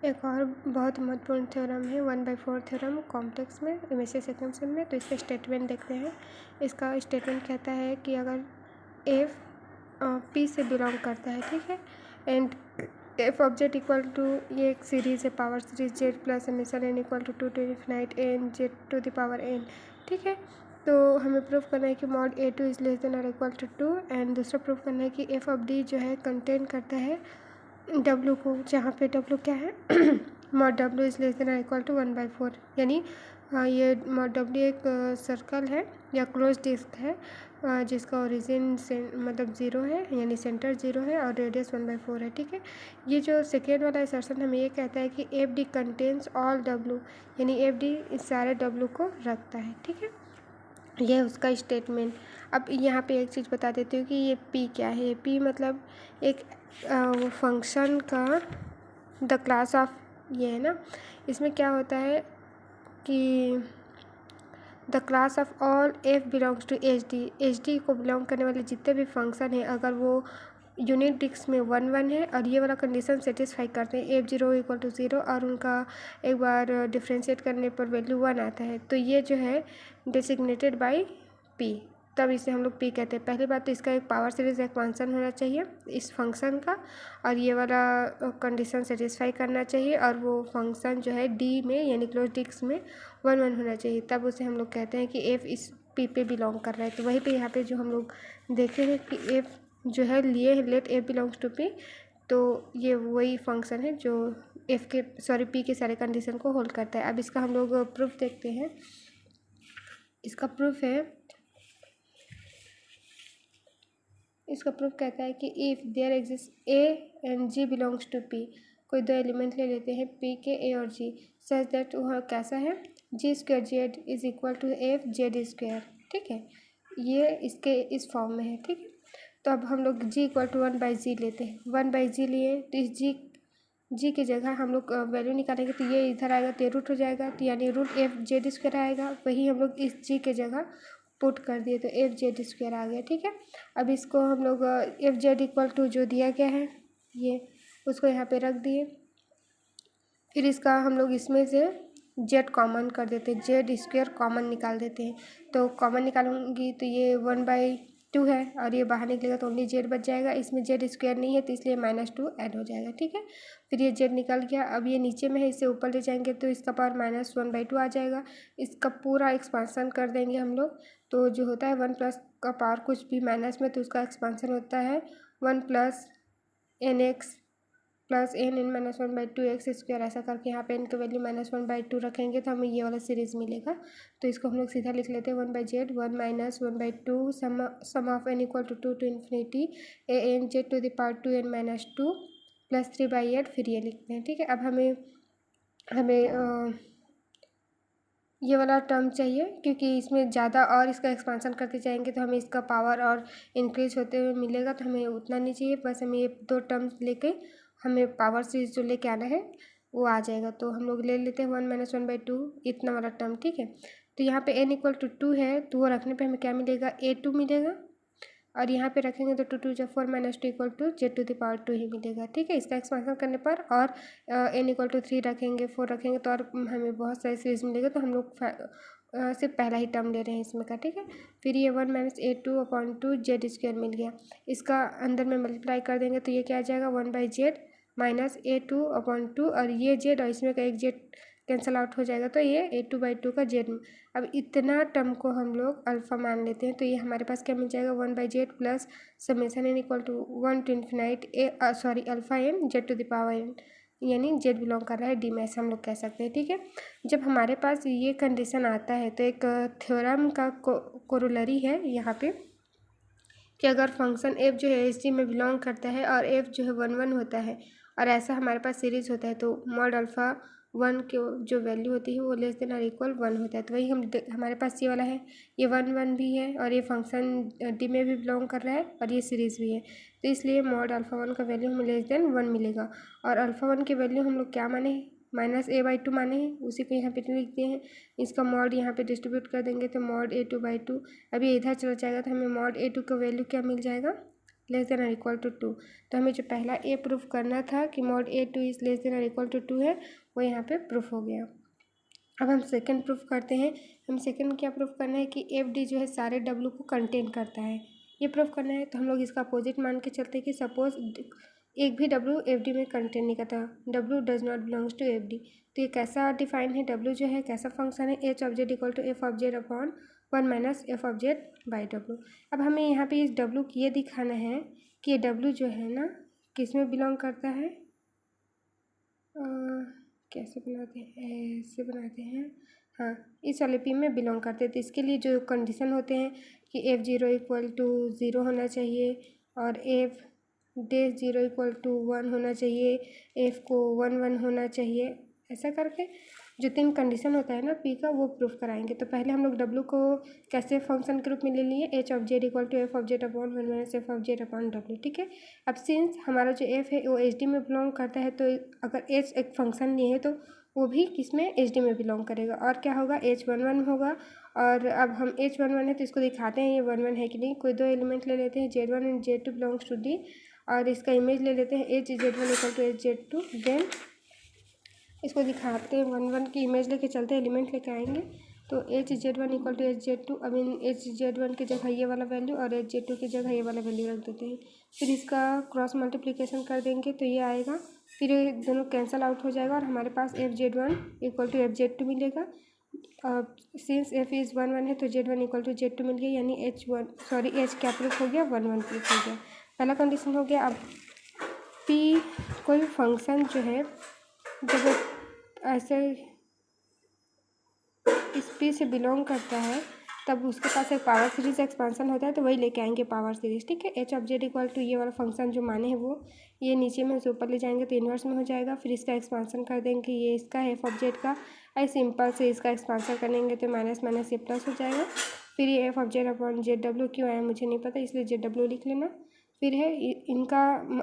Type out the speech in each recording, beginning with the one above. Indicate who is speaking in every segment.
Speaker 1: एक और बहुत महत्वपूर्ण थ्योरम है 1/4 थ्योरम कॉम्प्लेक्स में इमेजेस सेकंड में। तो इसका स्टेटमेंट देखते हैं। इसका स्टेटमेंट कहता है कि अगर एफ पी से बिलोंग करता है, ठीक है, and f object equal to, ये एक सीरीज़ है, power series z plus summation n equal to 2 to infinite n z to the power n, ठीक है। तो हमें प्रूफ करना है कि mod A2 is less than और इक्वल टू 2, एंड दूसरा प्रूफ करना है कि एफ ऑफ डी जो है कंटेन करता है W को, जहाँ पे W क्या है mod W is less than और इक्वल टू 1/4, यानी ये मॉड W एक सर्कल है या क्लोज डिस्क है जिसका ओरिजिन से मतलब 0 है, यानी सेंटर 0 है और रेडियस 1/4 है, ठीक है। ये जो सेकेंड वाला असर्शन हमें ये कहता है कि F D contains all W, यानी एफ डी इस सारे W को रखता है, ठीक है। ये उसका स्टेटमेंट। अब यहाँ पे एक चीज़ बता देती हूँ कि ये P क्या है। P मतलब एक वो फंक्शन का द क्लास ऑफ, ये है ना, इसमें क्या होता है कि the class of all f belongs to h d को बिलोंग करने वाले जितने भी फंक्शन हैं, अगर वो यूनिट डिस्क में 1 है और ये वाला कंडीशन सेटिस्फाई करते हैं, एफ 0 इक्वल टू 0 और उनका एक बार डिफ्रेंशिएट करने पर वैल्यू 1 आता है, तो ये जो है डेसिग्नेटेड बाय P, तब इसे हम लोग P कहते हैं। पहली बात तो इसका एक पावर सीरीज एक्सपांसन होना चाहिए इस फंक्शन का, और ये वाला कंडीशन सेटिस्फाई करना चाहिए, और वो फंक्शन जो है D में यानी क्लोज डिस्क में 1 होना चाहिए, तब उसे हम लोग कहते हैं कि F इस P पे बिलोंग कर रहा है। तो वहीं पे यहाँ पे जो हम लोग देखे हैं कि F जो है लिए है let F belongs to P, तो ये वही फंक्शन है जो P के सारे कंडीशन को होल्ड करता है। अब इसका हम लोग प्रूफ देखते हैं। इसका प्रूफ कहता है कि if there exist A and G belongs to P, कोई दो एलिमेंट ले लेते हैं P के A और G, सच दैट वह कैसा है, G² Z is equal to F Z², ठीक है। ये इसके इस फॉर्म में है, ठीक है। तो अब हम लोग G इक्वल टू 1/G लेते हैं, 1/G लिए तो इस G की जगह हम लोग वैल्यू निकालेंगे, तो ये इधर आएगा तो ये रूट हो जाएगा, तो यानी रूट F(Z²) आएगा। वही हम लोग इस G के जगह पुट कर दिए तो F(Z²) आ गया, ठीक है। अब इसको हम लोग F(Z) इक्वल टू जो दिया गया है ये, उसको यहाँ पे रख दिए। फिर इसका हम लोग इसमें से Z कॉमन कर देते हैं, Z² कॉमन निकाल देते हैं। तो कॉमन निकालूंगी तो ये 1/2 है और ये बाहर निकलेगा तो ओनली Z बच जाएगा। इसमें Z² नहीं है तो इसलिए -2 ऐड हो जाएगा, ठीक है। फिर ये Z निकल गया। अब ये नीचे में है, इसे ऊपर ले जाएंगे तो इसका पावर -1/2 आ जाएगा। इसका पूरा एक्सपांसन कर देंगे हम लोग, तो जो होता है 1 प्लस का पावर कुछ भी माइनस में, तो उसका एक्सपांसन होता है 1 + nx + n(-1/2 x²), ऐसा करके यहाँ पे n की वैल्यू -1/2 रखेंगे तो हमें ये वाला सीरीज़ मिलेगा। तो इसको हम लोग सीधा लिख लेते हैं 1/z 1 - 1/2 sum of n equal to 2 to infinity an z to the power 2n - 2 + 3/8, फिर ये लिखते हैं, ठीक है। अब हमें ये वाला टर्म चाहिए क्योंकि इसमें ज़्यादा और इसका एक्सपांसन करते जाएंगे तो हमें इसका पावर और इंक्रीज होते हुए मिलेगा, तो हमें उतना नहीं चाहिए, बस हमें ये दो टर्म्स लेके हमें पावर सीरीज जो लेके आना है वो आ जाएगा। तो हम लोग ले लेते हैं 1 - 1/2 इतना वाला टर्म, ठीक है। तो यहाँ पे n इक्वल टू 2 है, तो वो रखने पे हमें क्या मिलेगा, A2 मिलेगा, और यहाँ पे रखेंगे तो 2 × 2 = 4 - 2 equal to Z to the power 2 ही मिलेगा, ठीक है। इसका एक्सपांसन करने पर और n इक्वल टू 3 रखेंगे, 4 रखेंगे तो और हमें बहुत सारी सीरीज मिलेगा। तो हम लोग सिर्फ पहला ही टर्म ले रहे हैं इसमें का, ठीक है। फिर ये 1 - A2/2 Z² मिल गया। इसका अंदर में मल्टीप्लाई कर देंगे तो ये क्या आ जाएगा, 1/Z - A2/2, और ये Z और इसमें का एक Z कैंसिल आउट हो जाएगा, तो ये A2/2 का Z। अब इतना टर्म को हम लोग अल्फ़ा मान लेते हैं, तो ये हमारे पास क्या मिल जाएगा, 1/Z plus summation n equal to 1 to infinite alpha n Z to the power n, यानी Z बिलोंग कर रहा है D में, ऐसा हम लोग कह सकते हैं, ठीक है। जब हमारे पास ये कंडीशन आता है तो एक थ्योरम का कोरोलरी है यहाँ पे कि अगर फंक्शन f जो है H D में बिलोंग करता है और f जो है 1 होता है और ऐसा हमारे पास सीरीज़ होता है, तो मॉड अल्फ़ा 1 की जो वैल्यू होती है वो लेस देन और इक्वल 1 होता है। तो वही हमारे पास ये वाला है, ये 1 भी है और ये फंक्शन D में भी बिलोंग कर रहा है और ये सीरीज़ भी है, तो इसलिए मॉड अल्फ़ा 1 का वैल्यू हमें लेस देन 1 मिलेगा। और अल्फ़ा 1 की वैल्यू हम लोग क्या माने, -a/2 माने हैं, उसी को यहाँ पे लिखते हैं। इसका मॉड यहाँ पे डिस्ट्रीब्यूट कर देंगे तो मॉड A2/2, अब ये इधर चला जाएगा तो हमें मॉड A2 का वैल्यू क्या मिल जाएगा, लेस देन और इक्वल टू 2। तो हमें जो पहला ए प्रूफ करना था कि mod A2 is less than और इक्वल टू 2 है, वो यहाँ पे प्रूफ हो गया। अब हम सेकंड प्रूफ करते हैं। हम सेकंड क्या प्रूफ करना है कि FD जो है सारे W को कंटेन करता है, ये प्रूफ करना है। तो हम लोग इसका अपोजिट मान के चलते हैं कि सपोज एक भी W FD में कंटेन नहीं करता, W does not belongs to FD। तो ये कैसा डिफाइन है, W जो है कैसा फंक्शन है, H of z equal to F of z upon 1 minus F of z by W। अब हमें यहाँ पे इस W की ये दिखाना है कि ये W जो है ना किस में बिलोंग करता है। कैसे बनाते हैं, ऐसे बनाते हैं, हाँ इस वाले P में बिलोंग करते हैं। तो इसके लिए जो कंडीशन होते हैं कि F0 इक्वल टू 0 होना चाहिए और F डैश 0 इक्वल टू 1 होना चाहिए, F को 1 1 होना चाहिए, ऐसा करके जो 3 कंडीशन होता है ना P का, वो प्रूफ कराएंगे। तो पहले हम लोग W को कैसे फंक्शन के रूप में ले लिए, H of z equal to F of z upon 1 minus F of z upon W, ठीक है। अब सिंस हमारा जो F है वो HD में बिलोंग करता है, तो अगर H एक फंक्शन लिए है तो वो भी किस में, HD में बिलोंग करेगा। और क्या होगा, H11 होगा। और अब हम H11 है तो इसको दिखाते हैं ये 1 1 है कि नहीं। कोई दो एलिमेंट ले लेते हैं, Z1 and Z2 belongs to D, और इसका इमेज ले लेते हैं HZ1 equal to HZ2। Then इसको दिखाते हैं 1 1 की इमेज लेके चलते हैं, एलिमेंट लेके आएंगे। तो HZ1 इक्वल टू HZ2, अब इन HZ1 की जगह ये वाला वैल्यू और HZ2 की जगह ये वाला वैल्यू रख देते हैं। फिर इसका क्रॉस मल्टीप्लिकेशन कर देंगे तो ये आएगा, फिर ये दोनों कैंसल आउट हो जाएगा और हमारे पास FZ1 इक्वल टू FZ2 मिलेगा। सिंस F इज़ 1 1 है तो Z1 इक्वल टू Z2 मिल गया, यानी H क्या प्रूफ हो गया, 1 1 प्रूफ हो गया। पहला कंडीशन हो गया। अब P कोई फंक्शन जो है जब ऐसे इस P से बिलोंग करता है तब उसके पास एक पावर सीरीज एक्सपांसन होता है, तो वही लेके आएंगे पावर सीरीज, ठीक है। H of z equal to ये वाला फंक्शन जो माने हैं वो ये नीचे में से ऊपर ले जाएंगे तो इन्वर्स में हो जाएगा। फिर इसका एक्सपांसन कर देंगे, ये इसका है F ऑफ जेड का, आई सिंपल से इसका एक्सपांसन करेंगे तो माइनस माइनस ये प्लस हो जाएगा। फिर ये F of z upon ZW क्यों आया मुझे नहीं पता, इसलिए ZW लिख लेना। फिर है इनका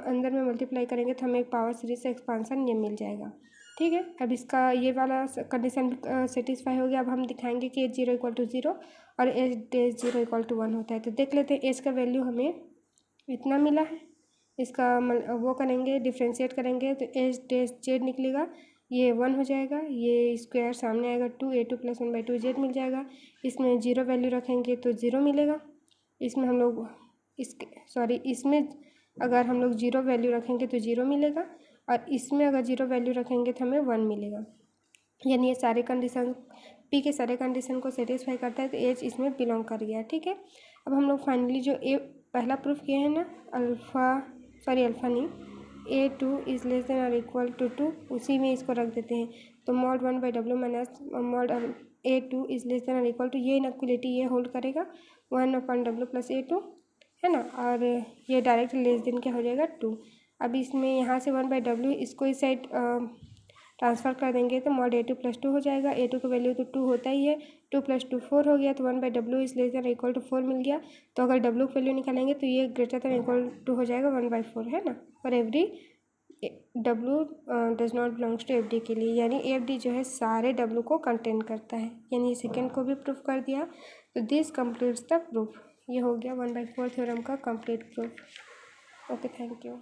Speaker 1: अंदर में मल्टीप्लाई करेंगे तो हमें एक पावर सीरीज से एक्सपांसन ये मिल जाएगा, ठीक है। अब इसका ये वाला कंडीशन सेटिस्फाई हो गया। अब हम दिखाएंगे कि H0 इक्वल टू 0 और H0 इक्वल टू 1 होता है। तो देख लेते हैं H का वैल्यू हमें इतना मिला है, इसका वो करेंगे डिफ्रेंशिएट करेंगे तो H निकलेगा, ये 1 हो जाएगा, ये स्क्वायर सामने आएगा 2 A2 प्लस 1 बाई 2 Z मिल जाएगा। इसमें 0 वैल्यू रखेंगे तो 0 मिलेगा। इसमें हम लोग इसमें अगर हम लोग 0 वैल्यू रखेंगे तो 0 मिलेगा, और इसमें अगर 0 वैल्यू रखेंगे तो हमें 1 मिलेगा। यानी ये सारे कंडीशन P के सारे कंडीशन को सेटिस्फाई करता है, तो H इसमें बिलोंग कर गया, ठीक है। अब हम लोग फाइनली जो पहला प्रूफ किया है ना, अल्फ़ा नहीं, A2 इज़ लेस देन और इक्वल टू 2, उसी में इसको रख देते हैं। तो mod 1 by W minus mod A2 is less than और इक्वल टू, ये इनक्वलिटी ये होल्ड करेगा 1 अपॉन W प्लस A2, है ना। और ये डायरेक्ट लेस देन क्या हो जाएगा 2। अब इसमें यहाँ से 1 बाई W इसको इस साइड ट्रांसफ़र कर देंगे तो मॉड A2 प्लस 2 हो जाएगा। A2 का वैल्यू तो 2 होता ही है, 2 प्लस 2 4 हो गया, तो 1 बाई W इस लेस देन इक्वल टू 4 मिल गया। तो अगर W की वैल्यू निकालेंगे तो ये ग्रेटर देन इक्वल टू हो जाएगा 1 बाई 4, है ना। और every W does not belongs to FD के लिए, यानी FD जो है सारे W को कंटेन करता है, यानी सेकेंड को भी प्रूफ कर दिया। तो दिस कंप्लीट्स द प्रूफ। ये हो गया 1/4 थ्योरम का complete proof. Okay, thank you.